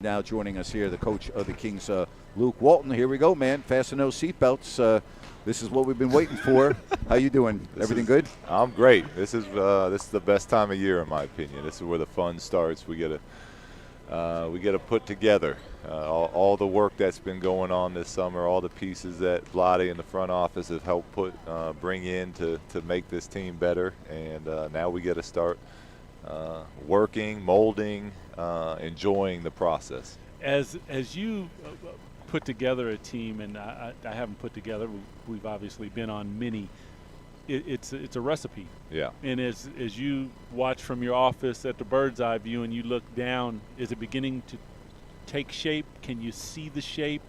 Now joining us here, the coach of the Kings, Luke Walton. Here we go, man. Fasten those seatbelts. This is what we've been waiting for. How you doing? Everything good? I'm great. This is the best time of year, in my opinion. This is where the fun starts. We get to put together all the work that's been going on this summer, all the pieces that Vlade and the front office have helped bring in to make this team better, and now we get to start working, molding, enjoying the process. As you put together a team, and I haven't put together, we've obviously been on many. It's a recipe. Yeah. And as you watch from your office at the bird's eye view and you look down, is it beginning to take shape? Can you see the shape?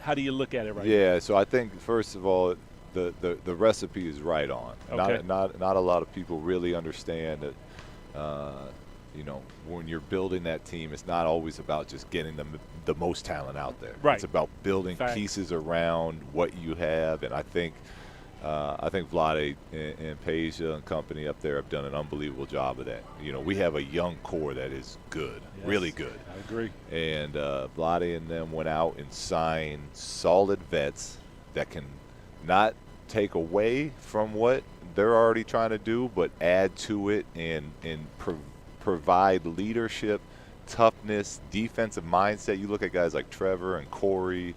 How do you look at it right now? Yeah. So I think first of all, the recipe is right on. Okay. Not a lot of people really understand that. When you're building that team, it's not always about just getting the most talent out there. Right. It's about building pieces around what you have, and I think Vlade and Peja and company up there have done an unbelievable job of that. We have a young core that is good, yes, really good. I agree. And Vlade and them went out and signed solid vets that can not take away from what they're already trying to do, but add to it and provide leadership, toughness, defensive mindset. You look at guys like Trevor and Corey,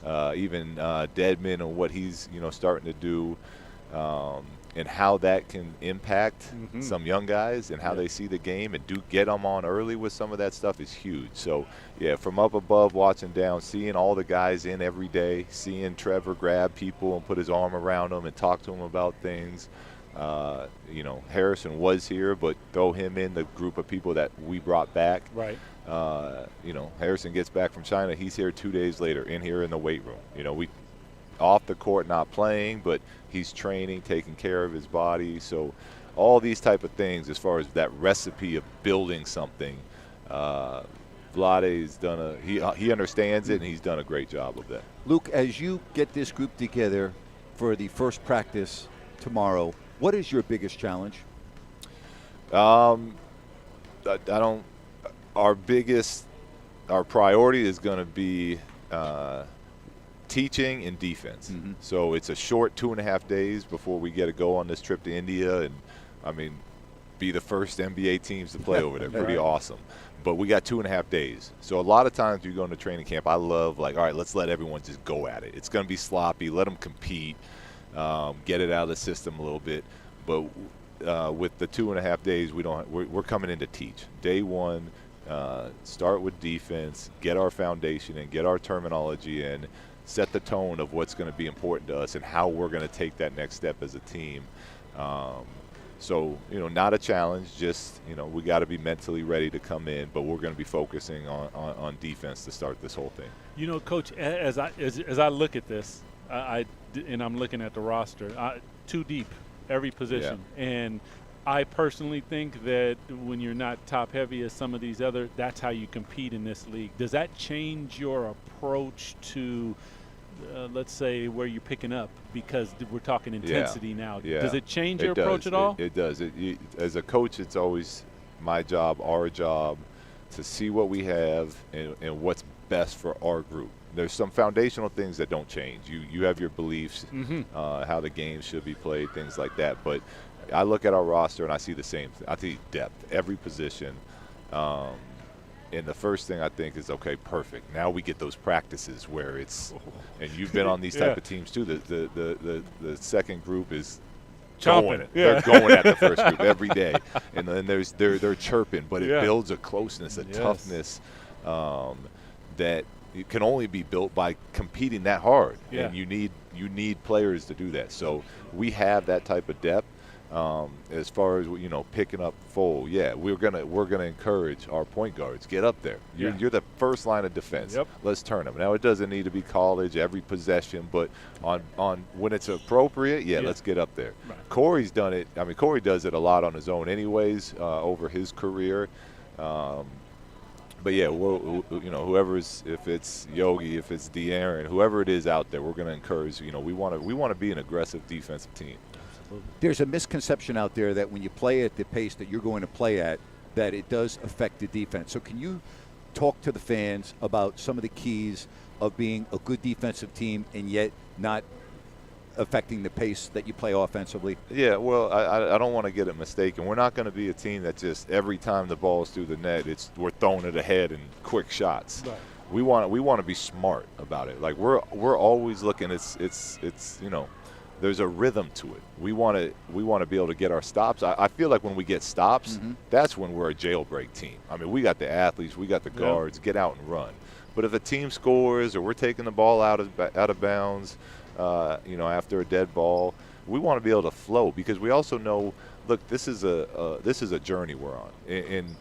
even Dedman and what he's starting to do, and how that can impact some young guys and how they see the game, and do get them on early with some of that stuff is huge. So yeah, from up above watching down, seeing all the guys in every day, seeing Trevor grab people and put his arm around them and talk to them about things. Harrison was here, but throw him in the group of people that we brought back. Right. Harrison gets back from China. He's here 2 days later, in here in the weight room. We off the court not playing, but he's training, taking care of his body. So all these type of things as far as that recipe of building something, Vlade's done he understands it, and he's done a great job of that. Luke, as you get this group together for the first practice tomorrow, what is your biggest challenge? Our priority is going to be teaching and defense. So it's a short 2.5 days before we get to go on this trip to India, and be the first NBA teams to play over there. Pretty awesome. But we got 2.5 days. So a lot of times you go into training camp, I love all right, let's let everyone just go at it. It's going to be sloppy. Let them compete. Get it out of the system a little bit, but with the 2.5 days, we're coming in to teach. Day one, start with defense, get our foundation in, get our terminology in, set the tone of what's going to be important to us and how we're going to take that next step as a team. So not a challenge, just we got to be mentally ready to come in, but we're going to be focusing on defense to start this whole thing. Coach, as I look at this, and I'm looking at the roster, too deep, every position. Yeah. And I personally think that when you're not top heavy as some of these other, that's how you compete in this league. Does that change your approach to, let's say, where you're picking up? Because we're talking intensity now. Yeah. Does it change your approach at all? It does. As a coach, it's always my job, our job, to see what we have and what's best for our group. There's some foundational things that don't change. You have your beliefs, how the game should be played, things like that. But I look at our roster and I see the same thing. I see depth, every position. And the first thing I think is, okay, perfect. Now we get those practices where it's, and you've been on these type of teams too. The second group is going. They're going at the first group every day, and then they're chirping, but it builds a closeness, a toughness that it can only be built by competing that hard, and you need players to do that. So we have that type of depth. As far as picking up full, we're gonna encourage our point guards, get up there. You're the first line of defense. Yep. Let's turn them. Now it doesn't need to be college every possession, but on when it's appropriate, let's get up there. Right. Corey's done it. Corey does it a lot on his own, anyways, over his career. But whoever's, if it's Yogi, if it's De'Aaron, whoever it is out there, we're going to encourage. We want to be an aggressive defensive team. There's a misconception out there that when you play at the pace that you're going to play at, that it does affect the defense. So can you talk to the fans about some of the keys of being a good defensive team and yet not affecting the pace that you play offensively? Yeah, well, I don't want to get it mistaken. We're not going to be a team that just every time the ball's through the net, we're throwing it ahead and quick shots. Right. We want to be smart about it. Like we're always looking. It's there's a rhythm to it. We want to be able to get our stops. I feel like when we get stops, that's when we're a jailbreak team. I mean, we got the athletes, we got the guards, get out and run. But if a team scores or we're taking the ball out of bounds, after a dead ball, we want to be able to flow, because we also know, look, this is a journey we're on, and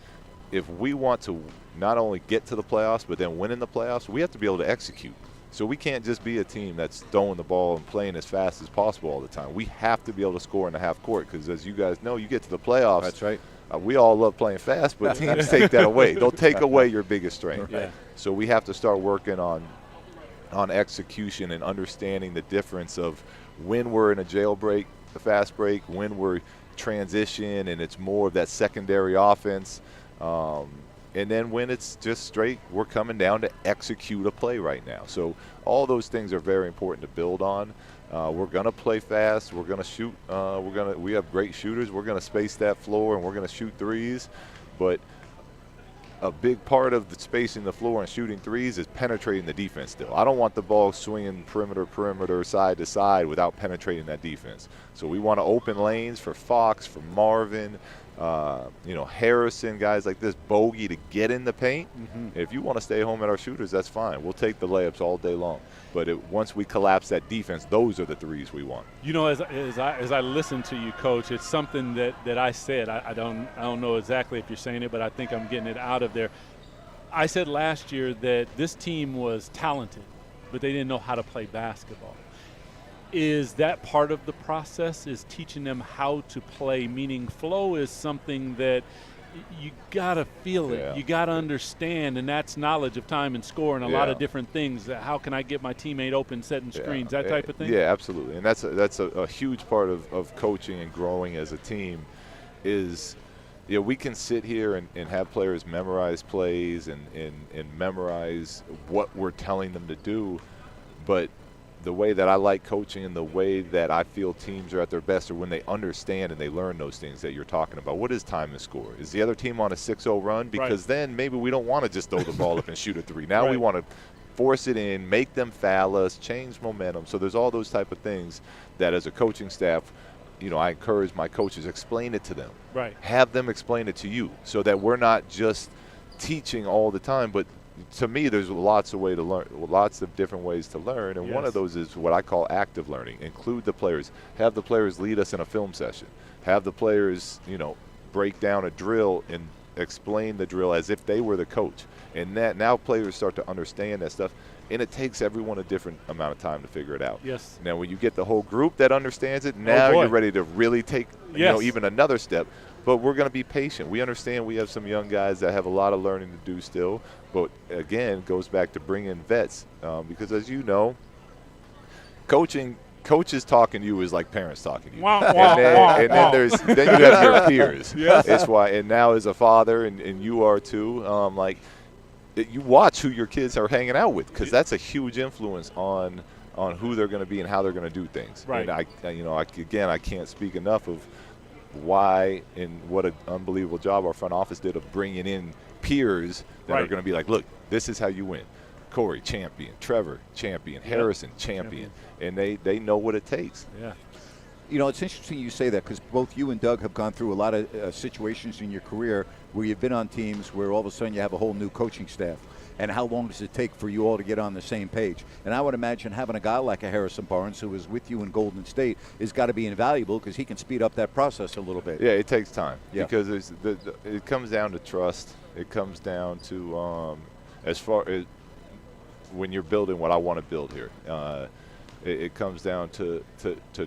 if we want to not only get to the playoffs but then win in the playoffs, we have to be able to execute. So we can't just be a team that's throwing the ball and playing as fast as possible all the time. We have to be able to score in the half court, because as you guys know, you get to the playoffs. That's right. We all love playing fast, but teams take that away. They'll take away your biggest strength. Yeah. So we have to start working on execution and understanding the difference of when we're in a jailbreak, a fast break, when we're transition and it's more of that secondary offense, and then when it's just straight, we're coming down to execute a play right now. So all those things are very important to build on. We're going to play fast. We're going to shoot. We have great shooters. We're going to space that floor, and we're going to shoot threes. But a big part of the spacing the floor and shooting threes is penetrating the defense still. I don't want the ball swinging perimeter, side to side without penetrating that defense. So we want to open lanes for Fox, for Marvin, Harrison, guys like this, Bogey, to get in the paint. If you want to stay home at our shooters, that's fine. We'll take the layups all day long. But once we collapse that defense, those are the threes we want. As I listen to you, Coach, it's something that I said. I don't know exactly if you're saying it, but I think I'm getting it out of there. I said last year that this team was talented, but they didn't know how to play basketball. Is that part of the process, is teaching them how to play? Meaning flow is something that you got to feel it. Yeah. You got to understand, and that's knowledge of time and score and a lot of different things. How can I get my teammate open, setting screens, that type of thing? Yeah, absolutely. And that's a huge part of coaching and growing as a team is, we can sit here and have players memorize plays and memorize what we're telling them to do, but the way that I like coaching and the way that I feel teams are at their best are when they understand and they learn those things that you're talking about. What is time to score? Is the other team on a 6-0 run? Because then maybe we don't want to just throw the ball up and shoot a three. Now we want to force it in, make them foul us, change momentum. So there's all those type of things that as a coaching staff, I encourage my coaches, explain it to them. Right. Have them explain it to you, so that we're not just teaching all the time, but to me, there's lots of different ways to learn, and one of those is what I call active learning. Include the players. Have the players lead us in a film session. Have the players, break down a drill and explain the drill as if they were the coach. And that now players start to understand that stuff, and it takes everyone a different amount of time to figure it out. Yes. Now, when you get the whole group that understands it, now you're ready to really take, even another step. But we're going to be patient. We understand we have some young guys that have a lot of learning to do still. But, again, it goes back to bringing vets. Because, as you know, coaches talking to you is like parents talking to you. Then you have your peers. It's why, and now as a father, and you are too, you watch who your kids are hanging out with, because that's a huge influence on who they're going to be and how they're going to do things. Right. And I can't speak enough of why and what an unbelievable job our front office did of bringing in peers that are going to be like, look, this is how you win. Corey, champion. Trevor, champion. Harrison, champion. And they know what it takes. Yeah. It's interesting you say that, because both you and Doug have gone through a lot of situations in your career where you've been on teams where all of a sudden you have a whole new coaching staff. And how long does it take for you all to get on the same page? And I would imagine having a guy like a Harrison Barnes, who was with you in Golden State, has got to be invaluable, because he can speed up that process a little bit. Yeah, it takes time. Yeah. Because it comes down to trust. It comes down to as far as when you're building what I want to build here. It comes down to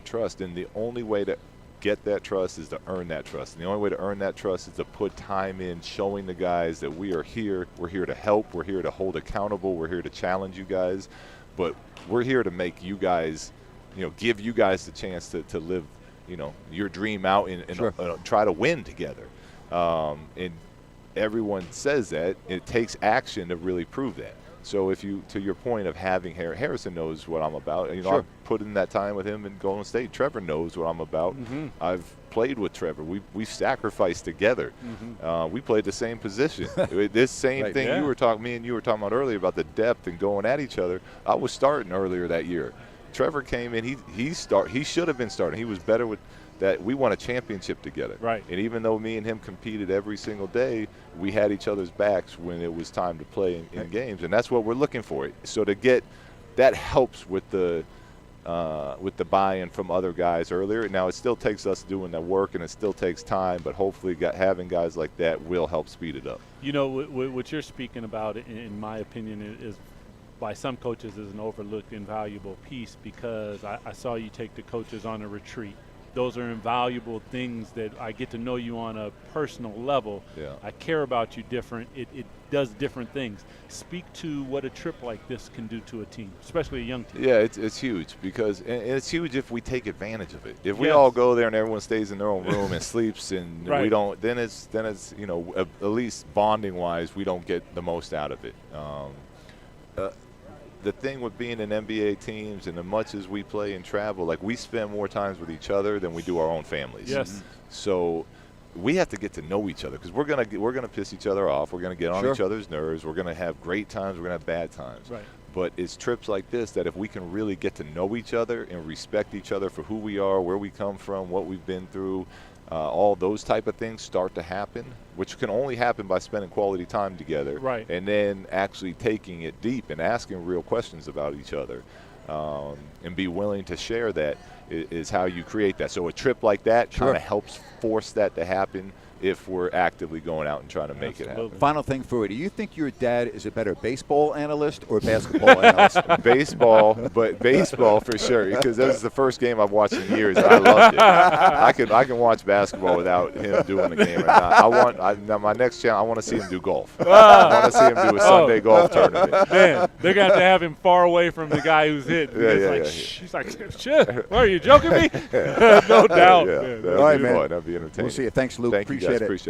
trust. And the only way to get that trust is to earn that trust. And the only way to earn that trust is to put time in, showing the guys that we are here. We're here to help. We're here to hold accountable. We're here to challenge you guys. But we're here to make you guys, give you guys the chance to live, your dream out and try to win together. And everyone says that. It takes action to really prove that. So if you, to your point of having Harrison knows what I'm about. You know, Sure. I've put in that time with him in Golden State. Trevor knows what I'm about. I've played with Trevor. We've sacrificed together. We played the same position. This same Right. thing Yeah. me and you were talking about earlier about the depth and going at each other. I was starting earlier that year. Trevor came in. He should have been starting. He was better with that. We won a championship together. Right. And even though me and him competed every single day, we had each other's backs when it was time to play in games, and that's what we're looking for. So to get that helps with the buy-in from other guys earlier. Now it still takes us doing the work, and it still takes time, but hopefully having guys like that will help speed it up. You know, what you're speaking about, in my opinion, is by some coaches is an overlooked invaluable piece, because I saw you take the coaches on a retreat. Those are invaluable things that I get to know you on a personal level. Yeah. I care about you different. It does different things. Speak to what a trip like this can do to a team, especially a young team. Yeah, it's huge, because and it's huge if we take advantage of it. If we Yes. all go there and everyone stays in their own room and sleeps, and Right. we don't, then it's you know, at least bonding wise, we don't get the most out of it. The thing with being in NBA teams, and as much as we play and travel, like, we spend more times with each other than we do our own families. Yes. So we have to get to know each other, because we're gonna piss each other off. We're gonna get on Sure. each other's nerves. We're gonna have great times. We're gonna have bad times. Right. But it's trips like this that if we can really get to know each other and respect each other for who we are, where we come from, what we've been through, all those type of things start to happen, which can only happen by spending quality time together. Right. And then actually taking it deep and asking real questions about each other, and be willing to share that is how you create that. So a trip like that Sure. kind of helps force that to happen if we're actively going out and trying to make it happen. Absolutely. Final thing for you. Do you think your dad is a better baseball analyst or basketball analyst? Baseball, but baseball for sure, because this is the first game I've watched in years, and I loved it. I can watch basketball without him doing the game or not. Now my next challenge, I want to see him do golf. I want to see him do a Sunday golf tournament. Man, they're going to have him far away from the guy who's hitting. Yeah, He's like, shit, what, are you joking me? No doubt. Yeah, man. that'd All right, be man. fun. That'd be entertaining. We'll see you. Thanks, Luke. Thank you, Appreciate guys. it. Appreciate it.